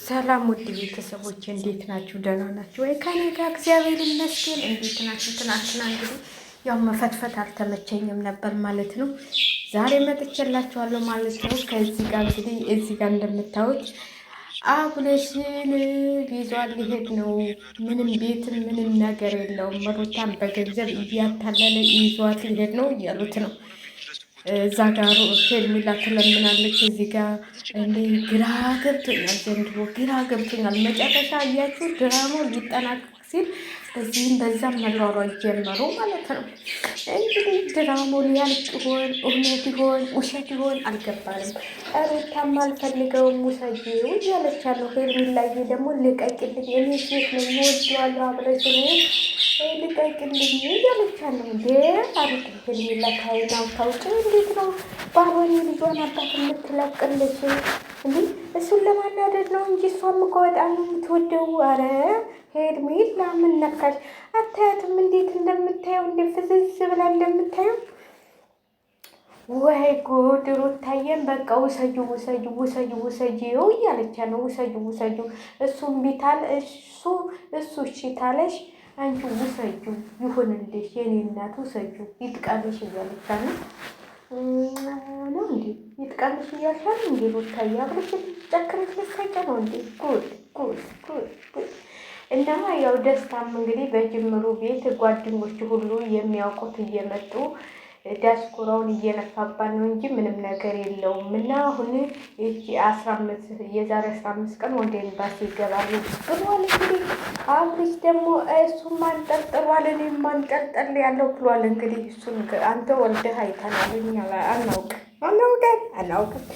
ሰላም ውድ ቤተሰቦች እንዴት ናችሁ? ደህና ናችሁ ወይ? ከኔ ጋር እግዚአብሔር ይመስገን። እንዴት ናችሁ? ትናንትና እንግዲህ ያው መፈትፈት አልተመቸኝም ነበር ማለት ነው። ዛሬ መጥቼላችኋለሁ ማለት ነው። ከዚህ ጋር እንግዲህ እዚህ ጋር እንደምታዩት አብርሽን ይዟል ሊሄድ ነው። ምንም ቤትም ምንም ነገር የለውም። ሩታን በገንዘብ እያታለለ ይዟት ሊሄድ ነው እያሉት ነው። እዛ ጋር ሄርሜላ ትለምናለች። እዚህ ጋር እንዴ ግራ ገብቶኛል፣ ዘንድሮ ግራ ገብቶኛል። መጨረሻ እያችሁ ድራማው ሊጠናቀቅ ሲል በዚህም በዛም መሯሯጥ ጀመሩ ማለት ነው። እንግዲህ ድራማው ሊያልቅ ይሆን እውነት ይሆን ውሸት ይሆን አልገባንም። ሩታም አልፈልገውም ውሰጂው እያለች ያለው ሄርሜላዬ ደግሞ ልቀቂልኝ፣ እኔ ሴት ነኝ እወደዋለሁ አብረሽ ልቀቂልኝ እያለች ያለው እንዴ አሩት ሄርሜላ ካይናው ታውጭ እንዴት ነው ባሮኒ ልጇን አባት የምትለቅልሽ? እንዲህ እሱን ለማናደድ ነው እንጂ እሷም እኮ በጣም ነው የምትወደው። አረ ሄርሜላ ምን ነካሽ? አታያትም እንዴት እንደምታየው እንደ ፍዝዝ ብላ እንደምታየው? ወይ ጉድ! ሩታዬን በቃ ውሰጁ ውሰጁ ውሰጁ ውሰጂው እያለች ነው። ውሰጁ ውሰጁ እሱም ቢታል እሱ እሺ ታለሽ አንቺ ውሰጁ ይሁንልሽ የኔ እናት ውሰጁ ይጥቀምሽ እያለች ነው እንዴ? ይጥቀምሽ እያልሻል እንዴ? ሩታዬ አብረሽ ጨክረሽ ልትሰጪ ነው እንዴ? ጉድ ጉድ ጉድ ጉድ! እና ያው ደስታም እንግዲህ በጅምሩ ቤት ጓደኞቹ ሁሉ የሚያውቁት እየመጡ ዲያስፖራውን እየነፋባን ነው እንጂ ምንም ነገር የለውም። እና አሁን የዛሬ 15 ቀን ወደ ኤምባሲ ይገባሉ ብሏል። እንግዲህ አብርሽ ደግሞ እሱን ማንጠልጥሏል፣ እኔም ማንጠልጠል ያለው ብሏል። እንግዲህ እሱን አንተ ወልደህ አይተናል፣ አናውቅም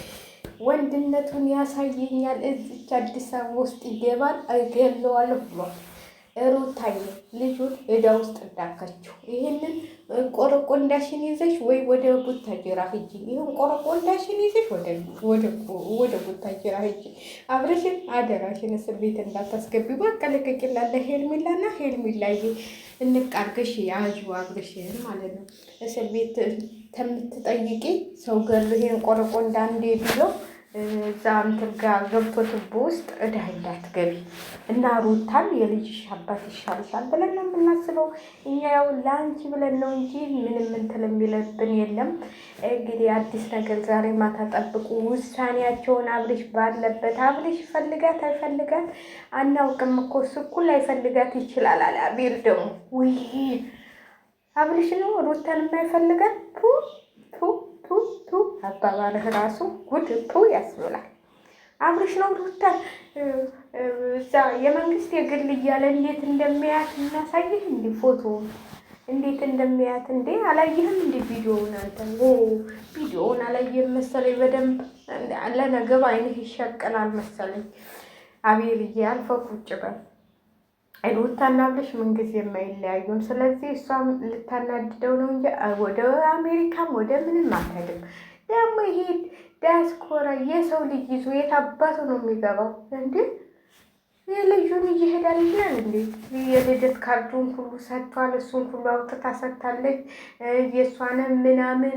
ወንድነቱን ያሳየኛል፣ እዚች አዲስ አበባ ውስጥ ይገባል፣ እገለዋለሁ ብሏል። ሩታዬ ልጁን ዕዳ ውስጥ እንዳከችው ይህንን ቆረቆንዳሽን ይዘሽ ወይ ወደ ቡታጅራ ሂጂ፣ ይህን ቆረቆንዳሽን ይዘሽ ወደ ቡታጅራ ሂጂ። አብረሽን አደራሽን እስር ቤት እንዳታስገቢ። በቃ ልቀቂላለ ሄርሜላና ሄርሜላዬ እንቃርገሽ ያዥ አብረሽን ማለት ነው። እስር ቤት ከምትጠይቂ ሰው ገሉ ይሄን ቆረቆንዳ እንዴ ቢለው እዛ እንትን ጋር ገብቶ ትቦ ውስጥ ዕዳ እንዳትገቢ እና ሩታን የልጅሽ አባት ይሻልሻል ብለን ነው የምናስበው እኛ። ያው ለአንቺ ብለን ነው እንጂ ምንም እንትን የሚለብን የለም። እንግዲህ አዲስ ነገር ዛሬ ማታ ጠብቁ ውሳኔያቸውን። አብርሽ ባለበት አብርሽ ፈልጋት አይፈልጋት አናውቅም እኮ እሱ እኩል አይፈልጋት ይችላል አለ አቤል ደግሞ። ውይ አብርሽ ነው ሩታን የማይፈልጋት አባባልህ ራሱ ጉድ ያስብላል። አብርሽ ነው ሩታን እዛ የመንግስት የግል እያለ እንዴት እንደሚያያት እናሳይህ እንዲ ፎቶ እንዴት እንደሚያያት እንዴ አላየህም እንዲ ቪዲዮውን? አንተ ቪዲዮውን አላየህም መሰለኝ በደንብ ለነገብ አይንህ ይሸቀላል መሰለኝ። አቤልዬ አልፈው ቁጭ በል። ሩታና አብርሽ ምንጊዜ የማይለያዩም። ስለዚህ እሷም ልታናድደው ነው እንጂ ወደ አሜሪካም ወደ ምንም አትሄድም። ደግሞ ይሄ ዲያስፖራ የሰው ልጅ ይዞ የት አባቱ ነው የሚገባው እንዴ? የልጁን እየሄዳል ይላል እንዴ? የልደት ካርዱን ሁሉ ሰጥቷል። እሱን ሁሉ አውጥታ ሰጥታለች። የእሷንም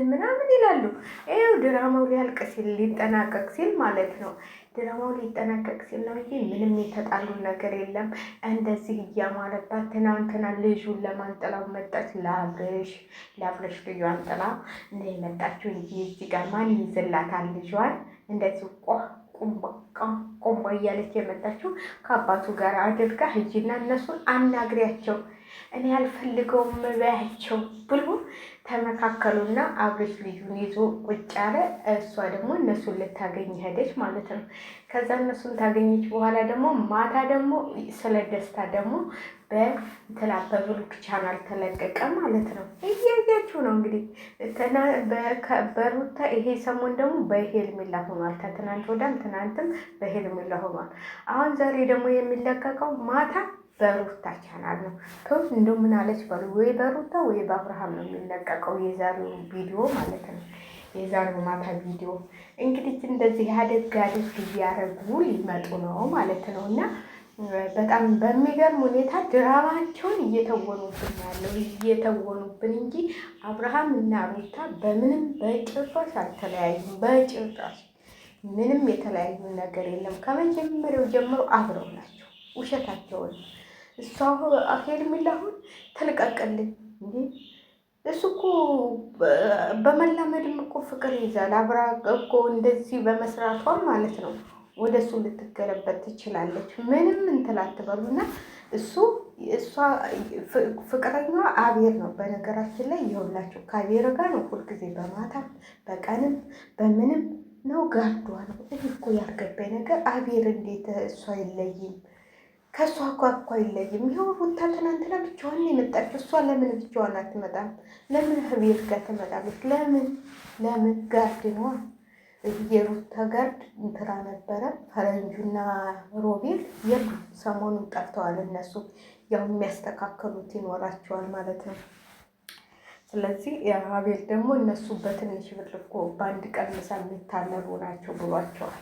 ምናምን ይላሉ። ይኸው ድራማው ሊያልቅ ሲል ሊጠናቀቅ ሲል ማለት ነው። ድራማው ሊጠናቀቅ ሲል ነው እንጂ ምንም የተጣሉ ነገር የለም። እንደዚህ እያማረባት ትናንትና ልጁን ለማንጠላው መጣች። ለአብርሽ ልጇን ጥላ እንደ መጣችው እንጂ እዚህ ጋር ማን ይዝላታል? ልጇን እንደዚህ ቆምባ እያለች የመጣችው ከአባቱ ጋር አድርጋ ሂጂና እነሱን አናግሪያቸው፣ እኔ ያልፈልገውም በያቸው ብሎ ተመካከሉና አብርሽ ልጁን ይዞ ቁጭ አለ። እሷ ደግሞ እነሱን ልታገኝ ሄደች ማለት ነው። ከዛ እነሱን ታገኘች በኋላ ደግሞ ማታ ደግሞ ስለ ደስታ ደግሞ በብሩክ ቻናል ተለቀቀ ማለት ነው። እያያችሁ ነው እንግዲህ በሩታ ይሄ ሰሞን ደግሞ በሄርሜላ ሆኗል። ከትናንት ወዲያም ትናንትም በሄርሜላ ሆኗል። አሁን ዛሬ ደግሞ የሚለቀቀው ማታ በሩታ ቻናል ነው። እንደው ምን አለች በሉ፣ ወይ በሩታ ወይ በአብርሃም ነው የሚለቀቀው የዛሬው ቪዲዮ ማለት ነው። የዛሬው ማታ ቪዲዮ እንግዲህ እንደዚህ አደግ እያደረጉ ሊመጡ ነው ማለት ነው። እና በጣም በሚገርም ሁኔታ ድራማቸውን እየተወኑብን እንጂ አብርሃም እና ሩታ በምንም በጭራሽ አልተለያዩም። በጭራሽ ምንም የተለያዩ ነገር የለም። ከመጀመሪያው ጀምሮ አብረው ናቸው። ውሸታቸውን እሷ ሄርሜላ አሁን ተልቀቅልኝ እንዴ! እሱ እኮ በመላመድም እኮ ፍቅር ይዛል። አብራ እኮ እንደዚህ በመስራቷ ማለት ነው ወደ እሱ ልትገለበት ትችላለች። ምንም እንትን አትበሉና እሷ ፍቅረኛዋ አቤል ነው። በነገራችን ላይ ይኸውላችሁ ከአቤል ጋር ነው ሁልጊዜ በማታም በቀንም በምንም ነው ጋርዷ ነው። እኔ እኮ ያልገባኝ ነገር አቤል እንዴት እሷ አይለይም? ከእሷ እኮ አይለይም። ይኸው ሩታ ትናንትና ብቻዋን የመጣችው እሷ ለምን ብቻዋን አትመጣም? ለምን አቤል ጋር ትመጣለች? ለምን ጋርድ ነዋ። የሩታ ጋርድ እንትና ነበረ። ፈረንጁና ሮቤል የሉ ሰሞኑን ጠፍተዋል። እነሱ ያው የሚያስተካከሉት ይኖራቸዋል ማለት ነው። ስለዚህ አቤል ደግሞ እነሱ በትንሽ ብር እኮ በአንድ ቀን ምሳ የሚታለሉ ናቸው ብሏቸዋል።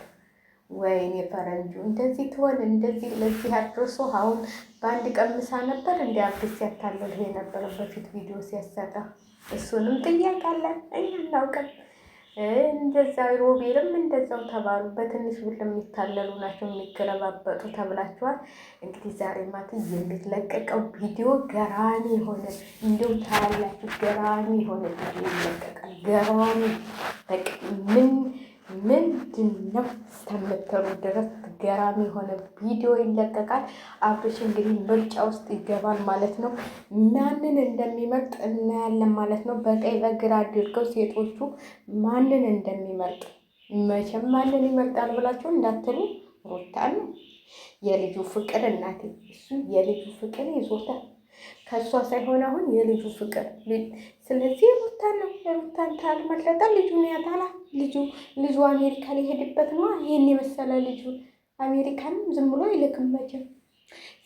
ወይኔ ፈረንጁ እንደዚህ ትሆን እንደዚህ ለዚህ አድርሶ አሁን በአንድ ቀን ምሳ ነበር እንዲ አዲስ ሲያታለል የነበረ በፊት ቪዲዮ ሲያሰራ እሱንም ጥያቄ አለን እኛ እናውቅም። እንደዛ ሮቤልም እንደዛው ተባሉ። በትንሽ ብር የሚታለሉ ናቸው የሚገለባበጡ ተብላችኋል። እንግዲህ ዛሬ ማታ የሚለቀቀው ቪዲዮ ገራሚ የሆነ እንዲሁ ታያላችሁ። ገራሚ የሆነ ቪዲዮ ይለቀቃል። ገራሚ በቃ ምንድን ነው እስከምትሉ ድረስ ገራሚ የሆነ ቪዲዮ ይለቀቃል። አብርሽ እንግዲህ ምርጫ ውስጥ ይገባል ማለት ነው። ማንን እንደሚመርጥ እናያለን ማለት ነው። በቀኝ በግራ አድርገው ሴቶቹ ማንን እንደሚመርጥ መቼም ማንን ይመርጣል ብላችሁ እንዳትሉ ሩታን ነው የልጁ ፍቅር እናቴ። እሱ የልጁ ፍቅር ይዞታል ከእሷ ሳይሆን አሁን የልጁ ፍቅር። ስለዚህ ሩታን ነው። ሩታን ታልመረጠ ልጁን ያታላ ልጁ አሜሪካ ሊሄድበት ነው። ይህን የመሰለ ልጁ አሜሪካንም ዝም ብሎ አይልክም መቼም።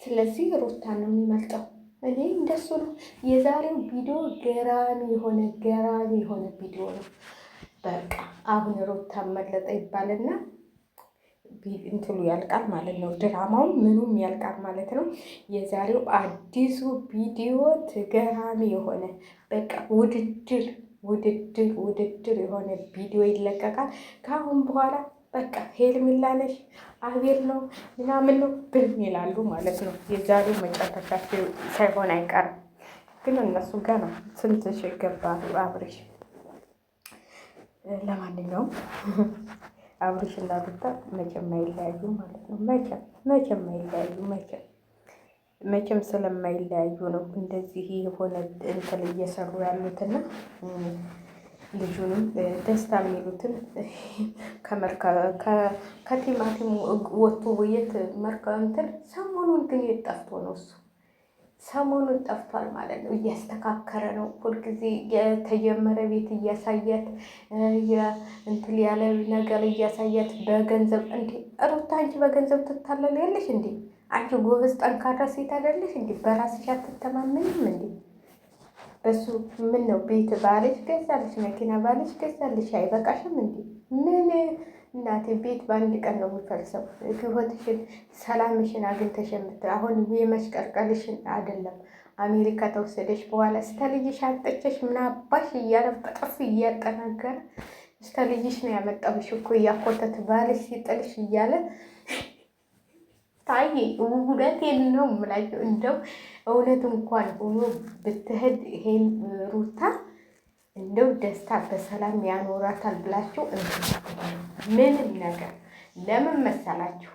ስለዚህ ሩታን ነው የሚመርጠው። እኔ እንደሱ ነው። የዛሬው ቪዲዮ ገራሚ የሆነ ቪዲዮ ነው። በቃ አሁን ሩታን መረጠ ይባልና እንትሉ ያልቃል ማለት ነው። ድራማው ምኑም ያልቃል ማለት ነው። የዛሬው አዲሱ ቪዲዮ ገራሚ የሆነ በቃ ውድድር የሆነ ቪዲዮ ይለቀቃል። ከአሁን በኋላ በቃ ሄርሜላ ነሽ አቤል ነው ምናምን ነው ብን ይላሉ ማለት ነው። የዛሬው መጨረሻቸው ሳይሆን አይቀርም። ግን እነሱ ገና ስንት ሺህ ገባሉ አብርሽ። ለማንኛውም አብርሽ እና ሩታ መቼም አይለያዩ ማለት ነው። መቼም አይለያዩ። መቼም ስለማይለያዩ ነው እንደዚህ የሆነ እንትን እየሰሩ ያሉትና ልጁንም ደስታ የሚሉትን ከቲማቲሙ ወጥቶ የት እንትን ሰሞኑን ግን የጠፍቶ ነው እሱ ሰሞኑን ጠፍቷል ማለት ነው። እያስተካከረ ነው። ሁልጊዜ የተጀመረ ቤት እያሳያት እንትን ያለ ነገር እያሳያት በገንዘብ እንዴ! ሩታ አንቺ በገንዘብ ትታለል ያለሽ እንዴ? አንቺ ጎበዝ ጠንካራ ሴት አይደለሽ እንዴ? በራስሽ አትተማመኝም እንዴ? በሱ ምን ነው ቤት ባልሽ ገዛልሽ፣ መኪና ባልሽ ገዛልሽ፣ አይበቃሽም እንዴ? ምን እናቴ ቤት በአንድ ቀን ነው የሚፈልሰው። ህይወትሽን ሰላምሽን አግኝተሽ አሁን የመሽቀርቀልሽን አይደለም። አሜሪካ ተወሰደሽ በኋላ እስከ ልጅሽ አጠቸሽ ምን አባሽ እያለ በጥፍ እያጠናገረ እስከ ልጅሽ ነው ያመጣብሽ እኮ እያኮተት ባልሽ ሲጥልሽ እያለ ታዬ እውነቴን ነው የምላቸው። እንደው እውነት እንኳን ሆኖ ብትሄድ ይሄን ሩታ እንደው ደስታ በሰላም ያኖራታል ብላችሁ ምንም ነገር ለምን መሰላችሁ?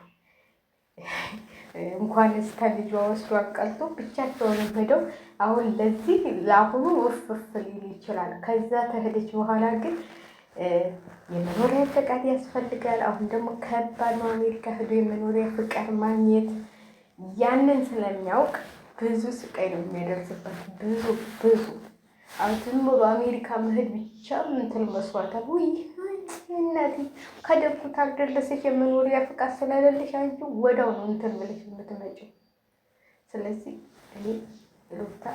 እንኳን እስከ ልጇ ወስዶ አቀልጦ ብቻቸውን ሄደው አሁን ለዚህ ለአሁኑ ውፍፍ ሊል ይችላል። ከዛ ተሄደች በኋላ ግን የመኖሪያ ፈቃድ ያስፈልጋል። አሁን ደግሞ ከባድ ነው አሜሪካ ሄዶ የመኖሪያ ፍቃድ ማግኘት። ያንን ስለሚያውቅ ብዙ ስቃይ ነው የሚያደርስበት። ብዙ አሁን ዝም ብሎ አሜሪካ መሄድ ብቻ እንትን መስዋዕታል። ውይ እናቴ ከደጉት አልደረሰሽ የመኖሪያ ፍቃድ ስለሌለሽ አንቺ ወዳው ነው እንትን ብለሽ የምትመጪው። ስለዚህ እኔ ሩታ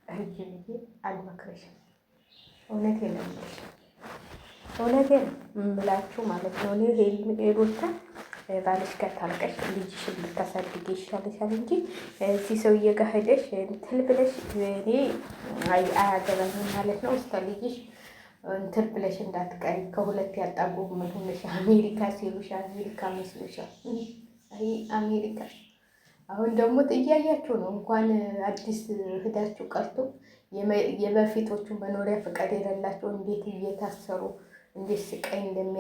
ህጅ ብዬ አልመክረሽም። እውነቴን ነው የምላችሁ ማለት ነው። እኔ ሩታ ባልሽ ጋር ታርቀሽ ልጅሽን ብታሳድጊ ይሻልሻል እንጂ እዚህ ሰውዬ ጋር ሄደሽ እንትን ብለሽ እኔ አያገባኝም ማለት ነው። እስከ ልጅሽ እንትን ብለሽ እንዳትቀሪ ከሁለት ያጣ ጎመን ሆነሽ አሜሪካ ሲሉሽ አሜሪካ መስሎሻል። አይ አሜሪካ አሁን ደግሞ እያያችሁ ነው። እንኳን አዲስ ሂዳችሁ ቀርቶ የበፊቶቹ መኖሪያ ፈቃድ የሌላቸው እንዴት እየታሰሩ እንዴት ስቃይ እንደሚያ